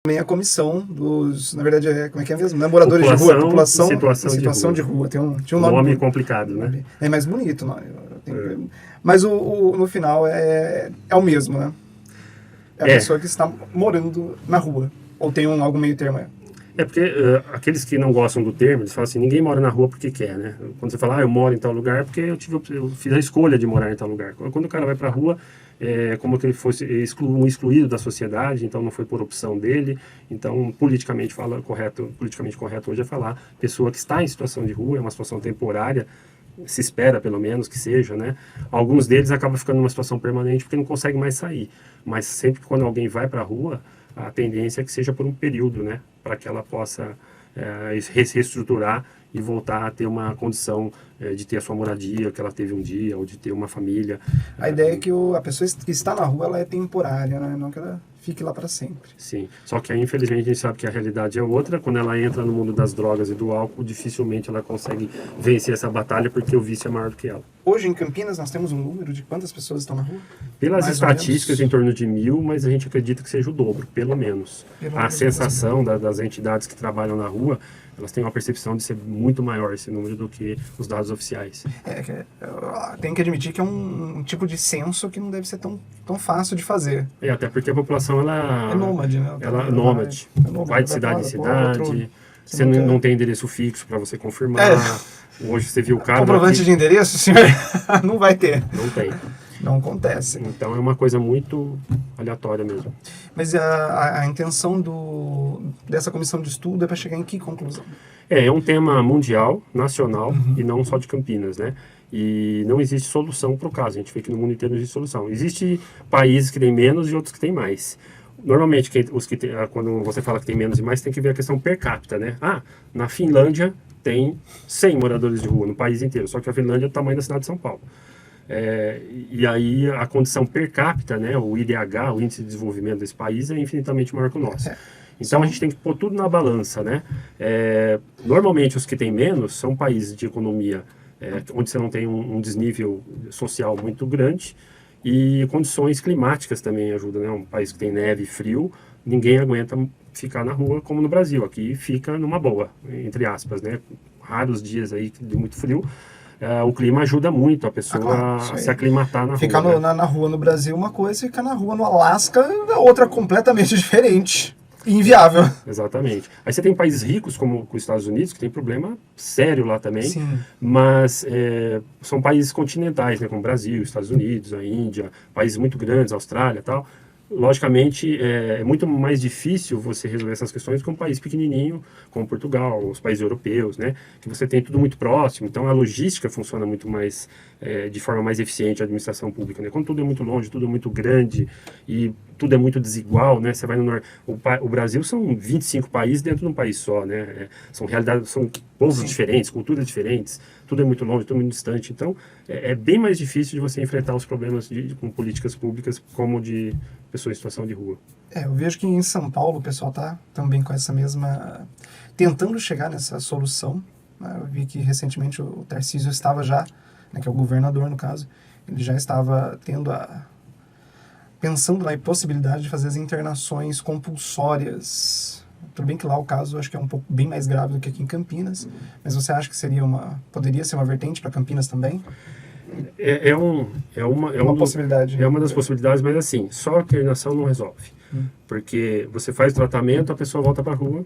também a comissão dos, na verdade, como é que é mesmo? Moradores de rua, população em situação de rua. Tinha um nome complicado, né? É mais bonito, não? Mas no final é o mesmo, né? É a pessoa que está morando na rua. Ou tem algo meio termo. Porque aqueles que não gostam do termo, eles falam assim, ninguém mora na rua porque quer, né? Quando você fala, eu moro em tal lugar, é porque eu fiz a escolha de morar em tal lugar. Quando o cara vai pra rua, é como que ele fosse excluído da sociedade, então não foi por opção dele. Então, politicamente correto hoje é falar, pessoa que está em situação de rua, é uma situação temporária, se espera pelo menos que seja, né? Alguns deles acabam ficando numa situação permanente porque não conseguem mais sair. Mas sempre que quando alguém vai pra rua, a tendência é que seja por um período, né? Para que ela possa se reestruturar e voltar a ter uma condição de ter a sua moradia que ela teve um dia, ou de ter uma família. A ideia é que a pessoa que está na rua, ela é temporária, né? Não que ela fique lá para sempre. Sim, só que aí, infelizmente, a gente sabe que a realidade é outra. Quando ela entra no mundo das drogas e do álcool, dificilmente ela consegue vencer essa batalha, porque o vício é maior do que ela. Hoje, em Campinas, nós temos um número de quantas pessoas estão na rua? Pelas estatísticas, em torno de 1.000, mas a gente acredita que seja o dobro, pelo menos. A sensação das entidades que trabalham na rua, elas têm uma percepção de ser muito maior esse número do que os dados oficiais. Tem que admitir que é um tipo de censo que não deve ser tão fácil de fazer. Até porque a população, ela é nômade, né? Ela é nômade. Vai de cidade em cidade. Você não tem endereço fixo para você confirmar. Hoje você viu o cara... Comprovante de endereço, senhor? Não vai ter. Não tem. Não acontece. Então é uma coisa muito aleatória mesmo. Mas a intenção dessa comissão de estudo é para chegar em que conclusão? É um tema mundial, nacional, e não só de Campinas, né? E não existe solução para o caso. A gente vê que no mundo inteiro não existe solução. Existem países que têm menos e outros que têm mais. Normalmente, quando você fala que tem menos e mais, tem que ver a questão per capita, né? Na Finlândia tem 100 moradores de rua no país inteiro, só que a Finlândia é o tamanho da cidade de São Paulo. E aí a condição per capita, né, o IDH, o Índice de Desenvolvimento desse país, é infinitamente maior que o nosso. Então a gente tem que pôr tudo na balança, né? Normalmente os que têm menos são países de economia onde você não tem um desnível social muito grande, e condições climáticas também ajudam, né? Um país que tem neve e frio, ninguém aguenta ficar na rua como no Brasil. Aqui fica numa boa, entre aspas, né? Raros dias aí de muito frio. O clima ajuda muito a pessoa a se aclimatar na ficar rua. Na rua no Brasil uma coisa, e ficar na rua no Alasca é outra completamente diferente. Inviável. Exatamente. Aí você tem países ricos, como os Estados Unidos, que tem problema sério lá também. Sim. Mas são países continentais, né, como o Brasil, Estados Unidos, a Índia, países muito grandes, Austrália e tal. Logicamente, é muito mais difícil você resolver essas questões com um país pequenininho, como Portugal, os países europeus, né? Que você tem tudo muito próximo, então a logística funciona muito mais, de forma mais eficiente, a administração pública, né? Quando tudo é muito longe, tudo é muito grande e tudo é muito desigual, né? Você vai no norte, o Brasil são 25 países dentro de um país só, né? São realidades, são povos diferentes, culturas diferentes, tudo é muito longe, tudo é muito distante, então é bem mais difícil de você enfrentar os problemas com políticas públicas como de pessoas em situação de rua. Eu vejo que em São Paulo o pessoal está também com essa mesma... tentando chegar nessa solução, né? Eu vi que recentemente o Tarcísio estava já, né, que é o governador no caso, ele já estava pensando na possibilidade de fazer as internações compulsórias. Tudo bem que lá o caso eu acho que é um pouco bem mais grave do que aqui em Campinas, mas você acha que poderia ser uma vertente para Campinas também? É uma possibilidade. É uma das possibilidades, mas assim, só a internação não resolve. Porque você faz o tratamento, a pessoa volta para a rua,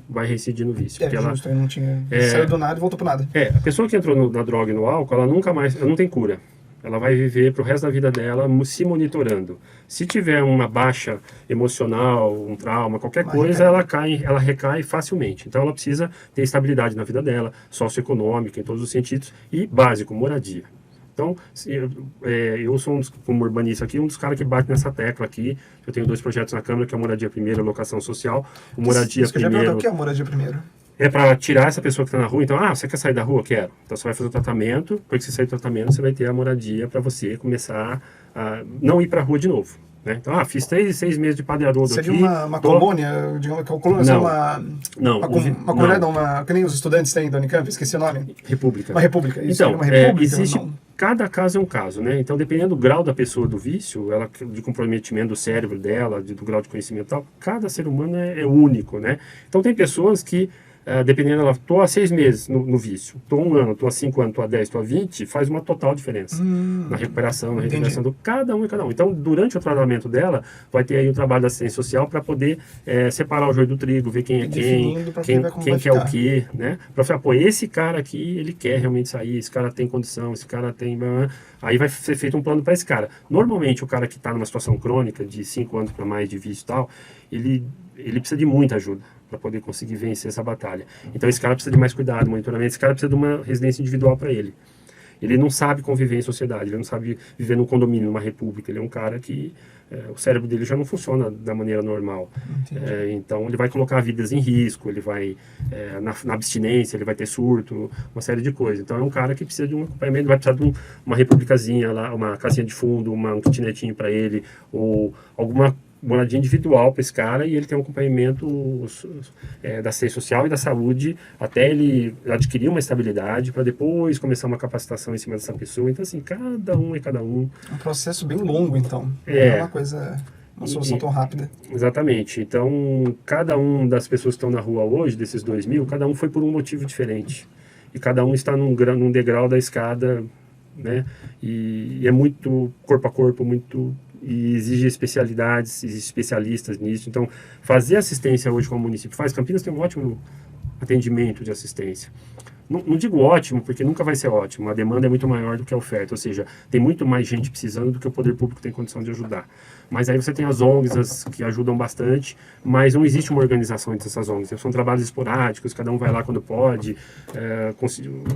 vai reincidir no vício. Justo, eu não tinha... saiu do nada e voltou para nada. A pessoa que entrou na droga e no álcool, ela nunca mais... Ela não tem cura. Ela vai viver para o resto da vida dela se monitorando. Se tiver uma baixa emocional, um trauma, qualquer coisa, ela recai facilmente. Então ela precisa ter estabilidade na vida dela, socioeconômica, em todos os sentidos, e básico, moradia. Então, eu sou, como urbanista aqui, um dos caras que bate nessa tecla aqui. Eu tenho 2 projetos na Câmara, que é a Moradia Primeiro e a Locação Social. O Moradia Primeiro... O que é a Moradia Primeiro? É para tirar essa pessoa que está na rua. Então, você quer sair da rua? Quero. Então você vai fazer o tratamento, porque se você sair do tratamento, você vai ter a moradia para você começar a não ir para a rua de novo. Né? Então, fiz 6 meses de padearodo aqui. Seria uma colônia, digamos que colônia, que nem os estudantes têm da Unicamp, esqueci o nome. República. Uma república. Então, uma república, existe cada caso é um caso, né? Então, dependendo do grau da pessoa do vício, de comprometimento do cérebro dela, do grau de conhecimento e tal, cada ser humano é único, né? Então, tem pessoas que, dependendo, ela tô há 6 meses no vício, tô há 1 ano, tô há 5 anos, tô há 10, tô há 20, faz uma total diferença na recuperação, na reintegração do cada um e cada um. Então, durante o tratamento dela, vai ter aí o trabalho da assistência social para poder separar o joio do trigo, ver quem é quem quer o quê, né? Para falar, pô, esse cara aqui, ele quer realmente sair, esse cara tem condição, esse cara tem... Aí vai ser feito um plano para esse cara. Normalmente, o cara que está numa situação crônica, de 5 anos para mais de vício e tal, ele precisa de muita ajuda para poder conseguir vencer essa batalha. Então esse cara precisa de mais cuidado, monitoramento, esse cara precisa de uma residência individual para ele. Ele não sabe conviver em sociedade, ele não sabe viver num condomínio, numa república, ele é um cara que o cérebro dele já não funciona da maneira normal. Então ele vai colocar vidas em risco, ele vai na abstinência, ele vai ter surto, uma série de coisas. Então é um cara que precisa de um acompanhamento, vai precisar de uma republicazinha lá, uma casinha de fundo, um kitnetinho para ele, ou alguma moradia individual para esse cara, e ele tem um acompanhamento da assistência social e da saúde até ele adquirir uma estabilidade para depois começar uma capacitação em cima dessa pessoa. Então assim, cada um é cada um. Um processo bem longo, então. Não é uma solução tão rápida. Exatamente. Então, cada um das pessoas que estão na rua hoje, desses 2.000, cada um foi por um motivo diferente. E cada um está num degrau da escada, né? E é muito corpo a corpo, e exige especialidades, exige especialistas nisso. Então, fazer assistência hoje como município faz, Campinas tem um ótimo atendimento de assistência. Não digo ótimo, porque nunca vai ser ótimo. A demanda é muito maior do que a oferta, ou seja, tem muito mais gente precisando do que o poder público tem condição de ajudar. Mas aí você tem as ONGs que ajudam bastante, mas não existe uma organização entre essas ONGs. São trabalhos esporádicos, cada um vai lá quando pode,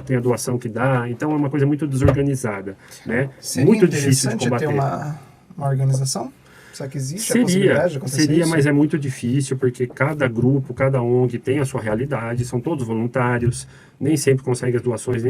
tem a doação que dá, então é uma coisa muito desorganizada, né? Seria muito difícil de combater. Ter uma organização? Será que existe a possibilidade de acontecer Seria, isso? mas é muito difícil, porque cada grupo, cada ONG tem a sua realidade, são todos voluntários, nem sempre consegue as doações,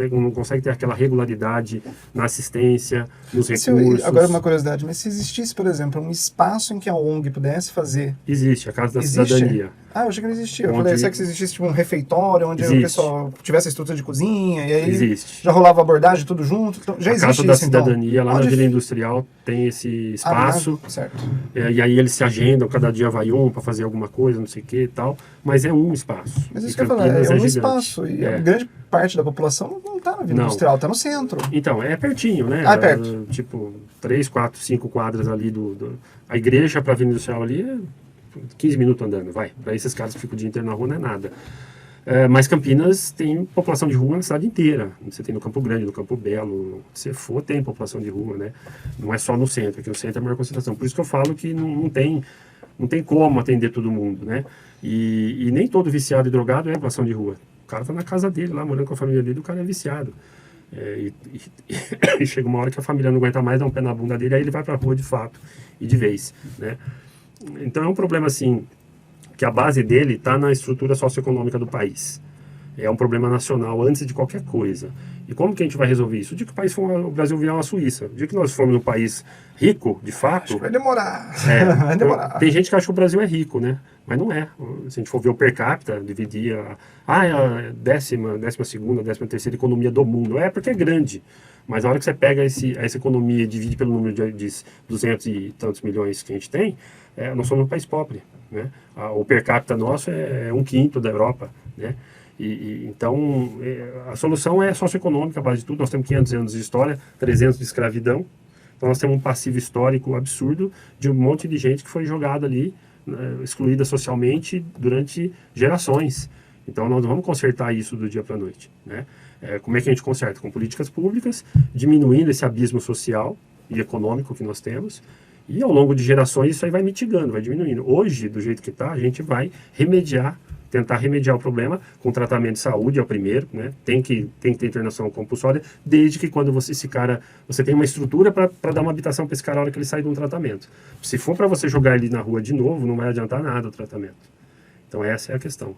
não consegue ter aquela regularidade na assistência, nos recursos. Agora uma curiosidade, mas se existisse, por exemplo, um espaço em que a ONG pudesse fazer... Existe, a Casa da Cidadania. Ah, eu achei que não existia. Eu falei, será que se existisse tipo, um refeitório, onde o pessoal tivesse a estrutura de cozinha, e aí já rolava abordagem tudo junto? Então, já existe isso, A Casa da Cidadania, lá na Vila Industrial, tem esse espaço. Certo. E aí eles se agendam, cada dia vai para fazer alguma coisa, não sei o que e tal, mas é um espaço. Mas isso que eu ia falar, é um espaço, e a grande parte da população não está na Vila Industrial, está no centro. Então, é pertinho, né? É perto. Tipo, 3, 4, 5 quadras ali a igreja para a Vila Industrial ali é 15 minutos andando, vai. Para esses caras que ficam o dia inteiro na rua não é nada. Mas Campinas tem população de rua na cidade inteira. Você tem no Campo Grande, no Campo Belo, se você for, tem população de rua, né? Não é só no centro, aqui no centro é a maior concentração. Por isso que eu falo que não tem como atender todo mundo, né? E nem todo viciado e drogado é população de rua. O cara tá na casa dele, lá morando com a família dele, o cara é viciado. E chega uma hora que a família não aguenta mais, dá um pé na bunda dele, aí ele vai pra rua de fato, e de vez, né? Então é um problema assim, que a base dele está na estrutura socioeconômica do país. É um problema nacional antes de qualquer coisa. E como que a gente vai resolver isso? O dia que o Brasil virar uma Suíça, o dia que nós formos um país rico, de fato... Acho que vai demorar. Vai demorar. Tem gente que acha que o Brasil é rico, né? Mas não é. Se a gente for ver o per capita, dividir é a 10ª, 12ª, 13ª economia do mundo. É porque é grande. Mas na hora que você pega essa economia e divide pelo número de 200 e tantos milhões que a gente tem, nós somos um país pobre, né? O per capita nosso é 1/5 da Europa, né? Então, a solução é socioeconômica, a base de tudo. Nós temos 500 anos de história, 300 de escravidão. Então, nós temos um passivo histórico absurdo de um monte de gente que foi jogada ali, excluída socialmente durante gerações. Então, nós não vamos consertar isso do dia para a noite, né? Como é que a gente conserta? Com políticas públicas, diminuindo esse abismo social e econômico que nós temos. E ao longo de gerações isso aí vai mitigando, vai diminuindo. Hoje, do jeito que está, a gente vai tentar remediar o problema com tratamento de saúde, é o primeiro, né? Tem que ter internação compulsória, desde que quando você tem uma estrutura para dar uma habitação para esse cara na hora que ele sai de um tratamento. Se for para você jogar ele na rua de novo, não vai adiantar nada o tratamento. Então essa é a questão.